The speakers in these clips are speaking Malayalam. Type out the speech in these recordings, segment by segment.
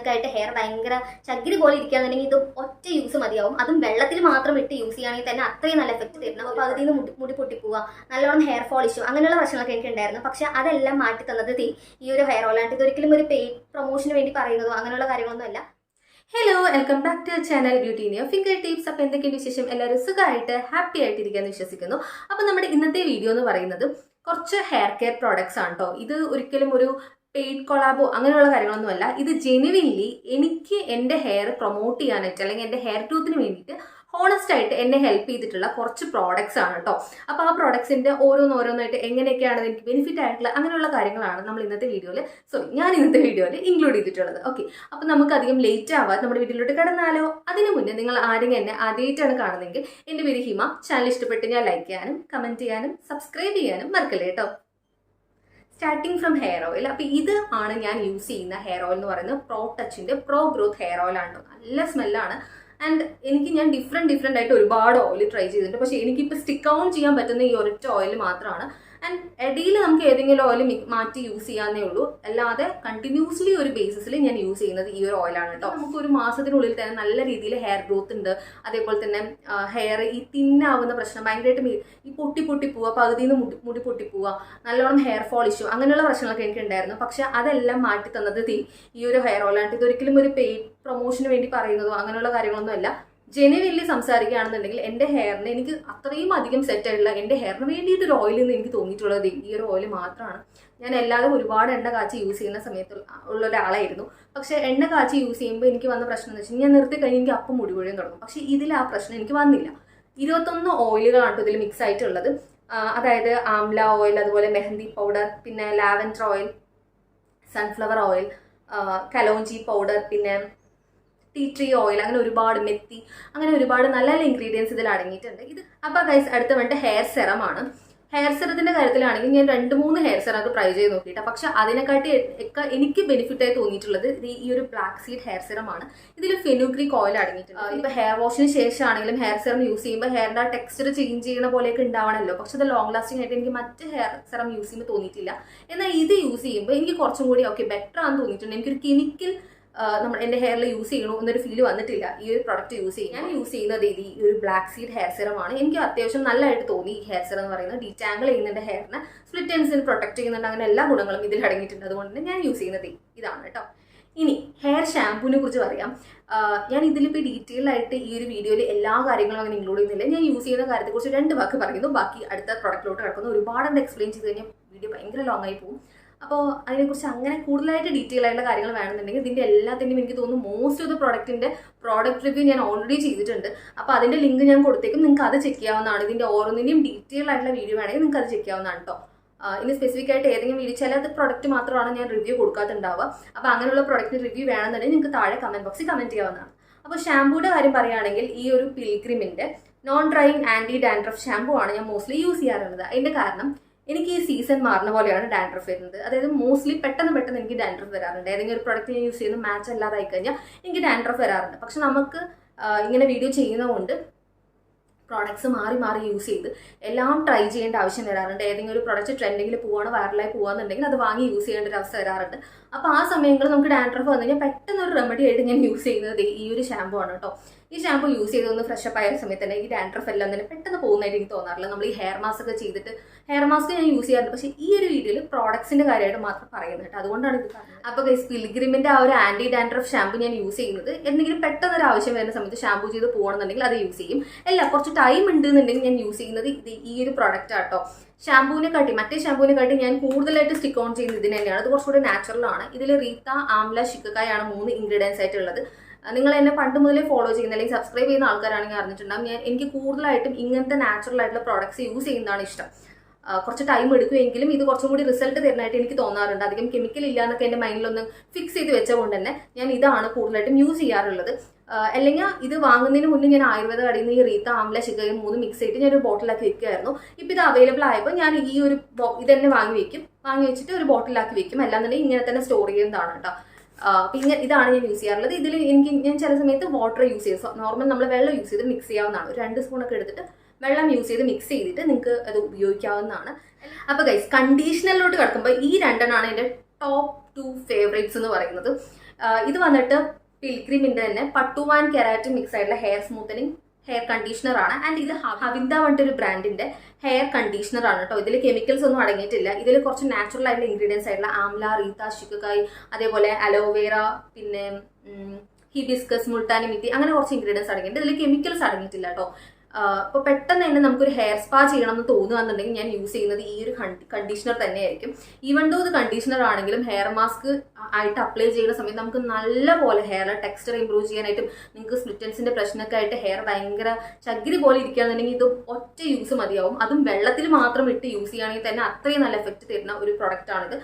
ആവശ്യങ്ങൾക്കായിട്ട് ഹെയർ ഭയങ്കര ചകിരി പോലെ ഇരിക്കുകയാണെന്നുണ്ടെങ്കിൽ ഇത് ഒറ്റ യൂസ് മതിയാവും. അതും വെള്ളത്തിൽ മാത്രം ഇട്ട് യൂസ് ചെയ്യുകയാണെങ്കിൽ തന്നെ അത്രയും നല്ല എഫക്റ്റ് തരുന്നു. അപ്പോൾ അതിൽ നിന്ന് മുടി പൊട്ടിപ്പോവുക, നല്ലോണം ഹെയർ ഫോൾ ഇഷ്യൂ അങ്ങനെയുള്ള പ്രശ്നങ്ങളൊക്കെ എനിക്ക് ഉണ്ടായിരുന്നു. പക്ഷെ അതെല്ലാം മാറ്റി തന്നത് ഈ ഒരു ഹെയർ ഓയിലാണ്. ഇതൊരിക്കലും ഒരു പെയ്ഡ് പ്രൊമോഷന് വേണ്ടി പറയുന്നതോ അങ്ങനെയുള്ള കാര്യങ്ങളൊന്നും അല്ല. Hello, welcome back to channel beauty in your fingertips. അപ്പോൾ എന്തൊക്കെയാണ് വിശേഷം? എല്ലാവരും സുഖമായിട്ട് ഹാപ്പി ആയിട്ടിരിക്കാന്ന് വിശ്വസിക്കുന്നു. അപ്പോൾ നമ്മുടെ ഇന്നത്തെ വീഡിയോ എന്ന് പറയുന്നത് കുറച്ച് ഹെയർ കെയർ പ്രോഡക്ട്സ് ആണ് കേട്ടോ. ഇത് ഒരിക്കലും ഒരു പെയ്ഡ് കൊളാബോ അങ്ങനെയുള്ള കാര്യങ്ങളൊന്നുമല്ല. ഇത് ജെനുവിൻലി എനിക്ക് എൻ്റെ ഹെയർ പ്രൊമോട്ട് ചെയ്യാനായിട്ട് അല്ലെങ്കിൽ എൻ്റെ ഹെയർ ഗ്രോത്തിന് വേണ്ടിയിട്ട് ഹോണസ്റ്റ് ആയിട്ട് എന്നെ ഹെൽപ്പ് ചെയ്തിട്ടുള്ള കുറച്ച് പ്രോഡക്ട്സ് ആണ് കേട്ടോ. അപ്പോൾ ആ പ്രോഡക്ട്സിൻ്റെ ഓരോന്നായിട്ട് എങ്ങനെയൊക്കെയാണ് എനിക്ക് ബെനിഫിറ്റ് ആയിട്ടുള്ള അങ്ങനെയുള്ള കാര്യങ്ങളാണ് ഞാൻ ഇന്നത്തെ വീഡിയോയിൽ ഇൻക്ലൂഡ് ചെയ്തിട്ടുള്ളത്. ഓക്കെ, അപ്പോൾ നമുക്ക് അധികം ലേറ്റ് ആവാതെ നമ്മുടെ വീഡിയോയിലോട്ട് കിടന്നാലോ? അതിനു മുന്നേ നിങ്ങൾ ആരെങ്കിലും എന്നെ ആദ്യമായിട്ടാണ് കാണുന്നതെങ്കിൽ എൻ്റെ പേര് ഹിമ. ചാനൽ ഇഷ്ടപ്പെട്ട് ഞാൻ ലൈക്ക് ചെയ്യാനും കമൻറ്റ് ചെയ്യാനും സബ്സ്ക്രൈബ് ചെയ്യാനും മറക്കല്ലേ കേട്ടോ. Starting from hair oil. അപ്പോൾ ഇത് ആണ് ഞാൻ യൂസ് ചെയ്യുന്ന ഹെയർ ഓയിൽ എന്ന് പറയുന്നത് പ്രോ ടച്ചിൻ്റെ പ്രോ ഗ്രോത്ത് ഹെയർ ഓയിലാണ്. നല്ല സ്മെല്ലാണ്. ആൻഡ് ഞാൻ ഡിഫറെൻ്റ് ആയിട്ട് ഒരുപാട് ഓയിൽ ട്രൈ ചെയ്തിട്ടുണ്ട്. പക്ഷേ എനിക്കിപ്പോൾ സ്റ്റിക്ക് ഓൺ ചെയ്യാൻ പറ്റുന്ന ഈ ഒരൊറ്റ ഓയിൽ മാത്രമാണ്. ആൻഡ് ഇടയിൽ നമുക്ക് ഏതെങ്കിലും ഓയിൽ മാറ്റി യൂസ് ചെയ്യാന്നേ ഉള്ളൂ. അല്ലാതെ കണ്ടിന്യൂസ്ലി ഒരു ബേസിസിൽ ഞാൻ യൂസ് ചെയ്യുന്നത് ഈ ഒരു ഓയിലാണ് കേട്ടോ. നമുക്ക് ഒരു മാസത്തിനുള്ളിൽ തന്നെ നല്ല രീതിയിൽ ഹെയർ ഗ്രോത്ത് ഉണ്ട്. അതേപോലെ തന്നെ ഹെയർ ഈ തിന്നാവുന്ന പ്രശ്നം ഭയങ്കരമായിട്ട് ഈ പൊട്ടി പോവുക, പകുതിയിൽ നിന്ന് മുടി പൊട്ടിപ്പോവുക, നല്ലോണം ഹെയർ ഫോൾ ഇഷ്യൂ അങ്ങനെയുള്ള പ്രശ്നങ്ങളൊക്കെ എനിക്ക് ഉണ്ടായിരുന്നു. പക്ഷെ അതെല്ലാം മാറ്റി തന്നത് ഈ ഒരു ഹെയർ ഓയിലാണ്. ഇതൊരിക്കലും ഒരു പെയ്ഡ് പ്രൊമോഷന് വേണ്ടി പറയുന്നതോ അങ്ങനെയുള്ള കാര്യങ്ങളൊന്നും അല്ല. ജെനുവിൻലി സംസാരിക്കുകയാണെന്നുണ്ടെങ്കിൽ എൻ്റെ ഹെയറിന് എനിക്ക് അത്രയും അധികം സെറ്റ് ആയിട്ടുള്ള എൻ്റെ ഹെയറിന് വേണ്ടിയിട്ട് ഒരു ഓയിൽ എന്ന് എനിക്ക് തോന്നിയിട്ടുള്ളത് ഈ ഒരു ഓയിൽ മാത്രമാണ്. ഞാൻ എല്ലാവരും ഒരുപാട് എണ്ണ കാച്ചി യൂസ് ചെയ്യുന്ന സമയത്ത് ഉള്ള ഒരാളായിരുന്നു. പക്ഷേ എണ്ണ കാച്ചി യൂസ് ചെയ്യുമ്പോൾ എനിക്ക് വന്ന പ്രശ്നം എന്ന് വെച്ചാൽ ഞാൻ നിർത്തി കഴിഞ്ഞ് എനിക്ക് അപ്പം മുടി കൊഴിയാൻ തുടങ്ങും. പക്ഷേ ഇതിൽ ആ പ്രശ്നം എനിക്ക് വന്നില്ല. 21 ഓയിലുകളാണ് ഇതിൽ മിക്സ് ആയിട്ടുള്ളത്. അതായത് ആംല ഓയിൽ, അതുപോലെ മെഹന്തി പൗഡർ, പിന്നെ lavender oil, sunflower oil, kalonji powder, പിന്നെ ടീ ട്രീ ഓയിൽ, അങ്ങനെ ഒരുപാട് മെത്തി, അങ്ങനെ ഒരുപാട് നല്ല നല്ല ഇൻഗ്രീഡിയൻസ് ഇതിൽ അടങ്ങിയിട്ടുണ്ട്. അപ്പോൾ ഗൈസ്, അടുത്ത വേണ്ട ഹെയർ സെറമാണ്. ഹെയർ സെറത്തിന്റെ കാര്യത്തിലാണെങ്കിൽ ഞാൻ 2-3 ഹെയർ സെറൊക്കെ ട്രൈ ചെയ്ത് നോക്കിയിട്ട്, പക്ഷെ അതിനെക്കാട്ടി ഒക്കെ എനിക്ക് ബെനിഫിറ്റ് ആയി തോന്നിയിട്ടുള്ളത് ഈ ഒരു ബ്ലാക്ക് സീഡ് ഹെയർ സെറമാണ്. ഇതിൽ ഫെനുഗ്രീക്ക് ഓയിൽ അടങ്ങിയിട്ടുണ്ട്. ഇപ്പോൾ ഹെയർ വാഷിന് ശേഷമാണെങ്കിലും ഹെയർ സെറം യൂസ് ചെയ്യുമ്പോൾ ഹെയറിന്റെ ടെക്സ്ചർ ചേഞ്ച് ചെയ്യുന്ന പോലെയൊക്കെ ഉണ്ടാവണമല്ലോ. പക്ഷെ അത് ലോങ് ലാസ്റ്റിംഗ് ആയിട്ട് എനിക്ക് മറ്റ് ഹെയർ സെറം യൂസ് ചെയ്യുമ്പോൾ തോന്നിയിട്ടില്ല. എന്നാൽ ഇത് യൂസ് ചെയ്യുമ്പോൾ എനിക്ക് കുറച്ചും കൂടി ബെറ്റർ ആണെന്ന് തോന്നിയിട്ടുണ്ട്. എനിക്കൊരു കെമിക്കൽ എൻ്റെ ഹെയറിൽ യൂസ് ചെയ്യണോ എന്നൊരു ഫീല് വന്നിട്ടില്ല ഈ ഒരു പ്രൊഡക്റ്റ് യൂസ് ചെയ്യും. ഞാൻ യൂസ് ചെയ്യുന്നത് ഈ ഒരു ബ്ലാക്ക് സീഡ് ഹെയർ സെറമാണ്. എനിക്ക് അത്യാവശ്യം നല്ലതായിട്ട് തോന്നി ഈ ഹെയർ സെറം എന്ന് പറയുന്നത്. ഡീറ്റാങ്കിൾ ചെയ്യുന്നുണ്ട്, ഹെയറിനെ സ്പ്ലിറ്റ് എൻഡ്സിന് പ്രൊട്ടക്ട് ചെയ്യുന്നുണ്ട്, അങ്ങനെ എല്ലാ ഗുണങ്ങളും ഇതിൽ അടങ്ങിയിട്ടുണ്ട്. അതുകൊണ്ട് തന്നെ ഞാൻ യൂസ് ചെയ്യുന്നത് ഇതാണ് കേട്ടോ. ഇനി ഹെയർ ഷാമ്പൂവിനെ കുറിച്ച് പറയാം. ഞാൻ ഇതിലിപ്പോൾ ഡീറ്റെയിൽ ആയിട്ട് ഈ ഒരു വീഡിയോയിൽ എല്ലാ കാര്യങ്ങളും അങ്ങനെ ഇൻക്ലൂഡ് ചെയ്യുന്നില്ല. ഞാൻ യൂസ് ചെയ്യുന്ന കാര്യത്തെക്കുറിച്ച് 2 വാക്ക് പറയുന്നു, ബാക്കി അടുത്ത പ്രൊഡക്റ്റിലോട്ട് കിടക്കുന്നു. ഒരുപാട് എക്സ്പ്ലെയിൻ ചെയ്ത് കഴിഞ്ഞാൽ വീഡിയോ ഭയങ്കര ലോങ് ആയി പോകും. അപ്പോൾ അതിനെക്കുറിച്ച് അങ്ങനെ കൂടുതലായിട്ട് ഡീറ്റെയിൽ ആയിട്ടുള്ള കാര്യങ്ങൾ വേണമെന്നുണ്ടെങ്കിൽ ഇതിൻ്റെ എല്ലാത്തിൻ്റെയും എനിക്ക് തോന്നുന്നു most of the product review ഞാൻ ഓൾറെഡി ചെയ്തിട്ടുണ്ട്. അപ്പോൾ അതിൻ്റെ ലിങ്ക് ഞാൻ കൊടുത്തേക്കും, നിങ്ങൾക്ക് അത് ചെക്ക് ചെയ്യാവുന്നതാണ്. ഇതിൻ്റെ ഓരോന്നിൻ്റെയും ഡീറ്റെയിൽ ആയിട്ടുള്ള വീഡിയോ വേണമെങ്കിൽ നിങ്ങൾക്ക് അത് ചെക്ക് ചെയ്യാവുന്നതാണ് കേട്ടോ. ഇനി സ്പെസിഫിക് ആയിട്ട് ഏതെങ്കിലും വീഡിയോ ചില പ്രൊഡക്റ്റ് മാത്രമാണ് ഞാൻ റിവ്യൂ കൊടുക്കാത്തുണ്ടാവുക. അപ്പോൾ അങ്ങനെയുള്ള പ്രൊഡക്റ്റ് റിവ്യൂ വേണമെന്നുണ്ടെങ്കിൽ നിങ്ങൾക്ക് താഴെ കമൻറ്റ് ബോക്സിൽ കമൻറ്റ് ചെയ്യാവുന്നതാണ്. അപ്പോൾ ഷാമ്പൂയുടെ കാര്യം പറയുകയാണെങ്കിൽ ഈ ഒരു പിൽഗ്രിമിൻ്റെ non drying anti dandruff shampoo ആണ് ഞാൻ മോസ്റ്റ്ലി യൂസ് ചെയ്യാറുള്ളത്. അതിൻ്റെ കാരണം എനിക്ക് ഈ സീസൺ മാറുന്ന പോലെയാണ് ഡാൻഡ്രഫ് വരുന്നത്. അതായത് മോസ്റ്റ്ലി പെട്ടെന്ന് എനിക്ക് ഡാൻഡ്രഫ് വരാറുണ്ട്. ഏതെങ്കിലും ഒരു പ്രൊഡക്റ്റ് ഞാൻ യൂസ് ചെയ്യുന്ന മാച്ച് അല്ലാതായി കഴിഞ്ഞാൽ എനിക്ക് ഡാൻഡ്രഫ് വരാറുണ്ട്. പക്ഷെ നമുക്ക് ഇങ്ങനെ വീഡിയോ ചെയ്യുന്നതുകൊണ്ട് പ്രോഡക്ട്സ് മാറി യൂസ് ചെയ്ത് എല്ലാം ട്രൈ ചെയ്യേണ്ട ആവശ്യം വരാറുണ്ട്. ഏതെങ്കിലും ഒരു പ്രൊഡക്റ്റ് ട്രെൻഡിങ്ങിൽ വൈറലായി പോകാന്നുണ്ടെങ്കിൽ അത് വാങ്ങി യൂസ് ചെയ്യേണ്ട ഒരു അവസ്ഥ വരാറുണ്ട്. അപ്പോൾ ആ സമയങ്ങളിൽ നമുക്ക് ഡാൻഡ്രഫ് വന്നു കഴിഞ്ഞാൽ പെട്ടെന്ന് ഒരു റെമഡി ആയിട്ട് ഞാൻ യൂസ് ചെയ്യുന്നത് ഈ ഒരു ഷാമ്പൂ ആണ് കേട്ടോ. ഈ ഷാമ്പൂ യൂസ് ചെയ്തൊന്ന് ഫ്രഷപ്പ് ആയ സമയത്ത് തന്നെ ഈ ഡാൻഡ്രഫ് എല്ലാം തന്നെ പെട്ടെന്ന് പോകുന്നതായിട്ട് എനിക്ക് തോന്നാറില്ല. നമ്മൾ ഈ ഹെയർ മാസ്ക് ഒക്കെ ചെയ്തിട്ട് ഹെയർ മാസ്ക് ഞാൻ യൂസ് ചെയ്യാറുണ്ട്. പക്ഷേ ഈ ഒരു വീഡിയോയിൽ പ്രോഡക്ട്സിന്റെ കാര്യമായിട്ട് മാത്രം പറയുന്നത് കേട്ടോ. അതുകൊണ്ടാണ് ഇത് പറഞ്ഞത്. അപ്പോൾ ഗൈസ്, പിൽഗ്രിമിന്റെ ആ ഒരു ആന്റി ഡാൻഡ്രഫ് ഷാമ്പൂ ഞാൻ യൂസ് ചെയ്യുന്നത് എന്തെങ്കിലും പെട്ടെന്ന് ഒരു ആവശ്യം വരുന്ന സമയത്ത് ഷാമ്പൂ ചെയ്ത് പോകണമെന്നുണ്ടെങ്കിൽ അത് യൂസ് ചെയ്യും. കുറച്ച് ടൈം ഉണ്ടെന്നുണ്ടെങ്കിൽ ഞാൻ യൂസ് ചെയ്യുന്നത് ഈ ഒരു പ്രൊഡക്റ്റ് ആട്ടോ. മറ്റേ ഷാമ്പൂവിനെ കാട്ടി ഞാൻ കൂടുതലായിട്ട് സ്റ്റിക്ക് ഓൺ ചെയ്യുന്നത് ഇതിന് തന്നെയാണ്. അത് കുറച്ചുകൂടി നാച്ചുറൽ ആണ്. ഇതിൽ റീത്ത, ആംല, ശിക്കക്കായാണ് 3 ഇൻഗ്രീഡിയൻസ് ആയിട്ടുള്ളത്. നിങ്ങൾ എന്നെ പണ്ട് മുതലേ ഫോളോ ചെയ്യുന്ന അല്ലെങ്കിൽ സബ്സ്ക്രൈബ് ചെയ്യുന്ന ആൾക്കാരാണെങ്കിൽ അറിഞ്ഞിട്ടുണ്ടാകും. എനിക്ക് കൂടുതലായിട്ടും ഇങ്ങനത്തെ നാച്ചുറൽ ആയിട്ടുള്ള പ്രോഡക്ട്സ് യൂസ് ചെയ്യുന്നതാണ് ഇഷ്ടം. കുറച്ച് ടൈം എടുക്കുമെങ്കിലും ഇത് കുറച്ചും കൂടി റിസൾട്ട് തരുന്നതായിട്ട് എനിക്ക് തോന്നാറുണ്ട്. അധികം കെമിക്കൽ ഇല്ല എന്നൊക്കെ എൻ്റെ മൈൻഡിലൊന്ന് ഫിക്സ് ചെയ്ത് വെച്ചതുകൊണ്ട് തന്നെ ഞാൻ ഇതാണ് കൂടുതലായിട്ടും യൂസ് ചെയ്യാറുള്ളത്. അല്ലെങ്കിൽ ഇത് വാങ്ങുന്നതിന് മുന്നേ ഞാൻ ആയുർവേദ കടയിൽ നിന്ന് ഈ റീത്ത, ആംല, ശിഖയും 3 മിക്സ് ചെയ്തിട്ട് ഞാനൊരു ബോട്ടിലാക്കി വെക്കുമായിരുന്നു. ഇപ്പോൾ ഇത് അവൈലബിൾ ആയപ്പോൾ ഞാൻ ഈ ഒരു ഇതന്നെ വാങ്ങി വെച്ചിട്ട് ഒരു ബോട്ടിലാക്കി വെക്കും. അല്ലാന്നുണ്ടെങ്കിൽ ഇങ്ങനെ തന്നെ സ്റ്റോർ ചെയ്യുന്നതാണ് കേട്ടോ. പിന്നെ ഇതാണ് ഞാൻ യൂസ് ചെയ്യാറുള്ളത്. ഇതിൽ ഞാൻ ചില സമയത്ത് വാട്ടർ യൂസ് ചെയ്ത് നോർമൽ നമ്മൾ വെള്ളം യൂസ് ചെയ്ത് മിക്സ് ചെയ്യാവുന്നതാണ്. ഒരു 2 സ്പൂണൊക്കെ എടുത്തിട്ട് വെള്ളം യൂസ് ചെയ്ത് മിക്സ് ചെയ്തിട്ട് നിങ്ങൾക്ക് അത് ഉപയോഗിക്കാവുന്നതാണ്. അപ്പോൾ ഗൈസ്, കണ്ടീഷണറിലോട്ട് കിടക്കുമ്പോൾ ഈ 2 എൻ്റെ ടോപ്പ് ടു ഫേവറേറ്റ്സ് എന്ന് പറയുന്നത്. ഇത് വന്നിട്ട് പിൽഗ്രിമിന്റെ തന്നെ പട്ടു ആൻഡ് കെരാറ്റിൻ മിക്സ് ആയിട്ടുള്ള ഹെയർ സ്മൂത്തനിങ് ഹെയർ കണ്ടീഷണർ ആണ്. ആൻഡ് ഇത് ഹവിന്ദ പറഞ്ഞിട്ടൊരു ബ്രാൻഡിന്റെ ഹെയർ കണ്ടീഷണർ ആണ് കേട്ടോ. ഇതിൽ കെമിക്കൽസ് ഒന്നും അടങ്ങിയിട്ടില്ല. ഇതിൽ കുറച്ച് നാച്ചുറൽ ആയിട്ടുള്ള ഇൻഗ്രീഡിയൻസ് ആയിട്ടുള്ള ആംല, റീത്ത, ശിക്കക്കായ്, അതേപോലെ അലോവേറ, പിന്നെ ഹിബിസ്കസ്, മുൾട്ടാനി മിത്തി, അങ്ങനെ കുറച്ച് ഇൻഗ്രീഡിയൻസ് അടങ്ങിയിട്ടുണ്ട്. ഇതിൽ കെമിക്കൽസ് അടങ്ങിയിട്ടില്ല കേട്ടോ. അപ്പോൾ പെട്ടെന്ന് തന്നെ നമുക്കൊരു ഹെയർ സ്പാ ചെയ്യണം എന്ന് തോന്നുകയെന്നുണ്ടെങ്കിൽ ഞാൻ യൂസ് ചെയ്യുന്നത് ഈ ഒരു കണ്ടീഷണർ തന്നെയായിരിക്കും. ഈവൻ ദോ ഇത് കണ്ടീഷണർ ആണെങ്കിലും ഹെയർ മാസ്ക് ആയിട്ട് അപ്ലൈ ചെയ്യുന്ന സമയത്ത് നമുക്ക് നല്ലപോലെ ഹെയർ ടെക്സ്ചർ ഇംപ്രൂവ് ചെയ്യാനായിട്ടും നിങ്ങൾക്ക് സ്പ്ലിറ്റൻസിന്റെ പ്രശ്നമൊക്കെ ആയിട്ട് ഹെയർ ഭയങ്കര ചകിരി പോലെ ഇരിക്കുകയാണെന്നുണ്ടെങ്കിൽ ഇത് ഒറ്റ യൂസ് മതിയാവും. അതും വെള്ളത്തിൽ മാത്രം ഇട്ട് യൂസ് ചെയ്യുകയാണെങ്കിൽ തന്നെ അത്രയും നല്ല എഫക്റ്റ് തരുന്ന ഒരു പ്രൊഡക്റ്റ് ആണിത്.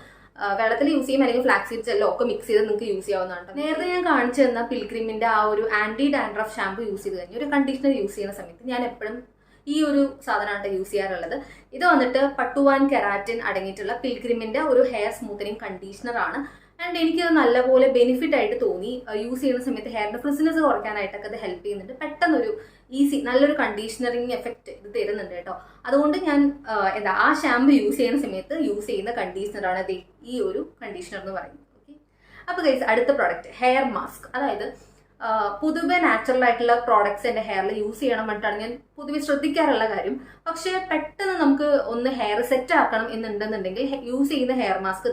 വെള്ളത്തിൽ യൂസ് ചെയ്യും, അല്ലെങ്കിൽ ഫ്ലാക്സ് സീഡ്സ് എല്ലാം ഒക്കെ മിക്സ് ചെയ്ത് നിങ്ങൾക്ക് യൂസ് ചെയ്യാവുന്നതാണ്. നേരത്തെ ഞാൻ കാണിച്ചു തന്ന പിൽഗ്രിമിന്റെ ആ ഒരു ആന്റി ഡാൻഡ്രഫ് ഷാമ്പു യൂസ് ചെയ്ത് കഴിഞ്ഞ് ഒരു കണ്ടീഷണർ യൂസ് ചെയ്യുന്ന സമയത്ത് ഞാൻ എപ്പോഴും ഈ ഒരു സാധനമാണ് യൂസ് ചെയ്യാറുള്ളത്. ഇത് വന്നിട്ട് പട്ടു ആൻഡ് കെരാറ്റിൻ അടങ്ങിയിട്ടുള്ള പിൽഗ്രിമിന്റെ ഒരു ഹെയർ സ്മൂത്തനിങ് കണ്ടീഷണർ ആണ്. ആൻഡ് എനിക്ക് നല്ലപോലെ ബെനിഫിറ്റ് ആയിട്ട് തോന്നി. യൂസ് ചെയ്യുന്ന സമയത്ത് ഹെയറിന്റെ ഫ്രിസിനെസ് കുറയ്ക്കാനായിട്ടൊക്കെ അത് ഹെൽപ്പ് ചെയ്യുന്നുണ്ട്. പെട്ടെന്നൊരു ഈസി നല്ലൊരു കണ്ടീഷണറിങ് എഫക്റ്റ് ഇത് തരുന്നുണ്ട് കേട്ടോ. അതുകൊണ്ട് ഞാൻ ആ ഷാമ്പു യൂസ് ചെയ്യുന്ന സമയത്ത് യൂസ് ചെയ്യുന്ന കണ്ടീഷണറാണ് ഈ ഒരു കണ്ടീഷണർ എന്ന് പറയുന്നത്. ഓക്കെ, അപ്പോൾ ഗൈസ് അടുത്ത പ്രോഡക്റ്റ് ഹെയർ മാസ്ക്. അതായത് പൊതുവെ നാച്ചുറൽ ആയിട്ടുള്ള പ്രോഡക്ട്സ് എൻ്റെ ഹെയറിൽ യൂസ് ചെയ്യണം എന്നിട്ടാണ് ഞാൻ പൊതുവെ ശ്രദ്ധിക്കാറുള്ള കാര്യം. പക്ഷെ പെട്ടെന്ന് നമുക്ക് ഒന്ന് ഹെയർ സെറ്റ് ആക്കണം എന്നുണ്ടെന്നുണ്ടെങ്കിൽ യൂസ് ചെയ്യുന്ന ഹെയർ മാസ്ക്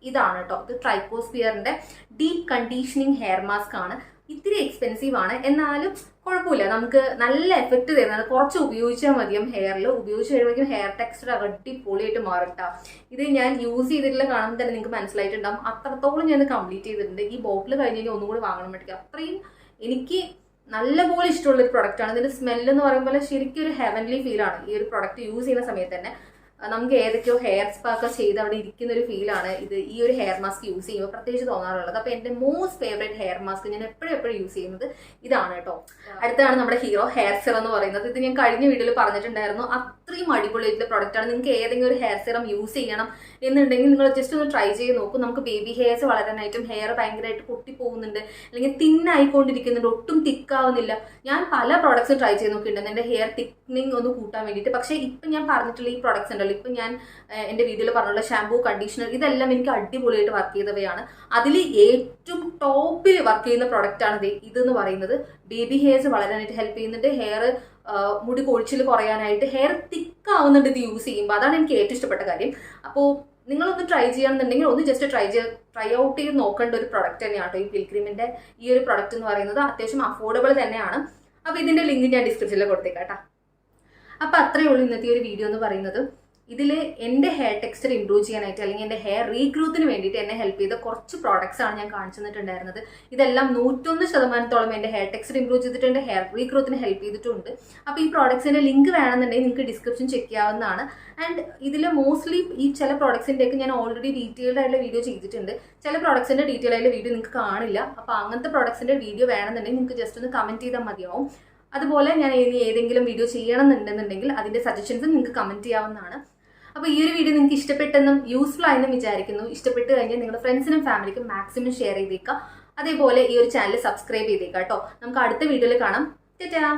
ഇതാണ് കേട്ടോ. ഇത് ട്രൈക്കോസ്ഫിയറിന്റെ ഡീപ്പ് കണ്ടീഷനിങ് ഹെയർ മാസ്ക് ആണ്. ഇത്തിരി എക്സ്പെൻസീവ് ആണ്, എന്നാലും കുഴപ്പമില്ല, നമുക്ക് നല്ല എഫക്റ്റ് തരുന്നത്. കുറച്ച് ഉപയോഗിച്ചാൽ മതിയും ഹെയറിൽ. ഉപയോഗിച്ച് കഴിയുമ്പോഴേക്കും ഹെയർ ടെക്സ്ചർ അടിപൊളിയായിട്ട് മാറട്ടാ. ഇത് ഞാൻ യൂസ് ചെയ്തിട്ടുള്ള കാണുമ്പോൾ തന്നെ നിങ്ങൾക്ക് മനസ്സിലായിട്ടുണ്ടാവും. അത്രത്തോളം ഞാൻ കംപ്ലീറ്റ് ചെയ്തിട്ടുണ്ട്. ഈ ബോട്ടിൽ കഴിഞ്ഞ് കഴിഞ്ഞാൽ ഒന്നും കൂടി വാങ്ങണം പറ്റില്ല. അത്രയും എനിക്ക് നല്ലപോലെ ഇഷ്ടമുള്ളൊരു പ്രൊഡക്റ്റാണ്. ഇതിന്റെ സ്മെല്ല് എന്ന് പറയുമ്പോൾ ശരിക്കും ഒരു ഹെവൻലി ഫീലാണ് ഈ ഒരു പ്രൊഡക്റ്റ് യൂസ് ചെയ്യുന്ന സമയത്ത് തന്നെ. നമുക്ക് ഏതൊക്കെയോ ഹെയർ സ്പാ ഒക്കെ ചെയ്ത് അവിടെ ഇരിക്കുന്ന ഒരു ഫീലാണ് ഇത് ഈ ഒരു ഹെയർ മാസ്ക് യൂസ് ചെയ്യുമ്പോൾ പ്രത്യേകിച്ച് തോന്നാറുള്ളത്. അപ്പോൾ എൻ്റെ മോസ്റ്റ് ഫേവറേറ്റ് ഹെയർ മാസ്ക് ഞാൻ എപ്പോഴും യൂസ് ചെയ്യുന്നത് ഇതാണ് കേട്ടോ. അടുത്താണ് നമ്മുടെ ഹീറോ ഹെയർ സിറം എന്ന് പറയുന്നത്. ഇത് ഞാൻ കഴിഞ്ഞ വീഡിയോയിൽ പറഞ്ഞിട്ടുണ്ടായിരുന്നു. അത്രയും അടിപൊളിയായിട്ടുള്ള പ്രൊഡക്റ്റ് ആണ്. നിങ്ങൾക്ക് ഏതെങ്കിലും ഒരു ഹെയർ സിറം യൂസ് ചെയ്യണം എന്നുണ്ടെങ്കിൽ നിങ്ങൾ ജസ്റ്റ് ഒന്ന് ട്രൈ ചെയ്ത് നോക്കും. നമുക്ക് ബേബി ഹെയർസ് വളരാനായിട്ടും ഹെയർ ഭയങ്കരമായിട്ട് പൊട്ടിപ്പോകുന്നുണ്ട്, അല്ലെങ്കിൽ തിന്നായിക്കൊണ്ടിരിക്കുന്നുണ്ട്, ഒട്ടും തിക്കാവുന്നില്ല. ഞാൻ പല പ്രോഡക്ട്സും ട്രൈ ചെയ്ത് നോക്കിയിട്ടുണ്ട് എൻ്റെ ഹെയർ തിക്നിങ് ഒന്ന് കൂട്ടാൻ വേണ്ടിയിട്ട്. പക്ഷേ ഇപ്പം ഞാൻ പറഞ്ഞിട്ടുള്ള ഈ പ്രോഡക്ട്സ് ഉണ്ടല്ലോ, ഇപ്പം ഞാൻ എൻ്റെ വീഡിയോയിൽ പറഞ്ഞുള്ള ഷാമ്പൂ, കണ്ടീഷണർ, ഇതെല്ലാം എനിക്ക് അടിപൊളിയായിട്ട് വർക്ക് ചെയ്തവയാണ്. അതിൽ ഏറ്റവും ടോപ്പിൽ വർക്ക് ചെയ്യുന്ന പ്രൊഡക്റ്റാണ് ഇതെന്ന് പറയുന്നത്. ബേബി ഹെയർസ് വളരാനായിട്ട് ഹെൽപ്പ് ചെയ്യുന്നുണ്ട്, ഹെയർ മുടി കൊഴിച്ചിൽ കുറയാനായിട്ട്, ഹെയർ തിക്കാവുന്നുണ്ട് ഇത് യൂസ് ചെയ്യുമ്പോൾ. അതാണ് എനിക്ക് ഏറ്റവും ഇഷ്ടപ്പെട്ട കാര്യം. അപ്പോൾ നിങ്ങളൊന്ന് ട്രൈ ചെയ്യണമെന്നുണ്ടെങ്കിൽ ഒന്ന് ജസ്റ്റ് ട്രൈ ഔട്ട് ചെയ്ത് നോക്കേണ്ട ഒരു പ്രൊഡക്റ്റ് തന്നെയാണ് കേട്ടോ ഈ പിൽഗ്രിമിന്റെ ഈ ഒരു പ്രൊഡക്റ്റ് എന്ന് പറയുന്നത്. അത്യാവശ്യം അഫോർഡബിൾ തന്നെയാണ്. അപ്പോൾ ഇതിന്റെ ലിങ്ക് ഞാൻ ഡിസ്ക്രിപ്ഷനിൽ കൊടുത്തേക്കാട്ടോ. അപ്പോൾ അത്രയേ ഉള്ളൂ ഇന്നത്തെ ഒരു വീഡിയോ എന്ന് പറയുന്നത്. ഇതിൽ എൻ്റെ ഹെയർ ടെക്സ്ചർ ഇംപ്രൂവ് ചെയ്യാനായിട്ട്, അല്ലെങ്കിൽ എൻ്റെ ഹെയർ റീഗ്രോത്തിന് വേണ്ടിയിട്ട് എന്നെ ഹെൽപ്പ് ചെയ്ത കുറച്ച് പ്രോഡക്ട്സ് ആണ് ഞാൻ കാണിച്ചു തന്നിട്ടുണ്ടായിരുന്നത്. ഇതെല്ലാം 101% എൻ്റെ ഹെയർ ടെക്സ്ചർ ഇംപ്രൂവ് ചെയ്തിട്ടുണ്ട്, ഹെയർ റീഗ്രോത്തിന് ഹെൽപ്പ് ചെയ്തിട്ടുണ്ട്. അപ്പോൾ ഈ പ്രോഡക്ട്സിൻ്റെ ലിങ്ക് വേണമെന്നുണ്ടെങ്കിൽ നിങ്ങൾക്ക് ഡിസ്ക്രിപ്ഷൻ ചെക്ക് ചെയ്യാവുന്നതാണ്. ആൻഡ് ഇതിൽ മോസ്റ്റ്ലി ഈ ചില പ്രോഡക്ട്സിൻ്റെയൊക്കെ ഞാൻ ഓൾറെഡി ഡീറ്റെയിൽഡ് ആയിട്ടുള്ള വീഡിയോ ചെയ്തിട്ടുണ്ട്. ചില പ്രോഡക്ട്സിൻ്റെ ഡീറ്റെയിൽ ആയിട്ടുള്ള വീഡിയോ നിങ്ങൾക്ക് കാണില്ല. അപ്പോൾ അങ്ങനത്തെ പ്രോഡക്ട്സിൻ്റെ വീഡിയോ വേണമെന്നുണ്ടെങ്കിൽ നിങ്ങൾക്ക് ജസ്റ്റ് ഒന്ന് കമൻറ്റ് ചെയ്താൽ മതിയാവും. അതുപോലെ ഞാൻ ഇനി ഏതെങ്കിലും വീഡിയോ ചെയ്യണമെന്നുണ്ടെന്നുണ്ടെങ്കിൽ അതിൻ്റെ സജഷൻസ് നിങ്ങൾക്ക് കമൻറ്റ് ചെയ്യാവുന്നതാണ്. അപ്പോൾ ഈ ഒരു വീഡിയോ നിങ്ങൾക്ക് ഇഷ്ടപ്പെട്ടെന്നും യൂസ്ഫുൾ ആയെന്നും വിചാരിക്കുന്നു. ഇഷ്ടപ്പെട്ട് കഴിഞ്ഞാൽ നിങ്ങളുടെ ഫ്രണ്ട്സിനും ഫാമിലിക്കും മാക്സിമം ഷെയർ ചെയ്തേക്കുക. അതേപോലെ ഈ ഒരു ചാനൽ സബ്സ്ക്രൈബ് ചെയ്തേക്കുക കേട്ടോ. നമുക്ക് അടുത്ത വീഡിയോയിൽ കാണാം. ടാറ്റാ.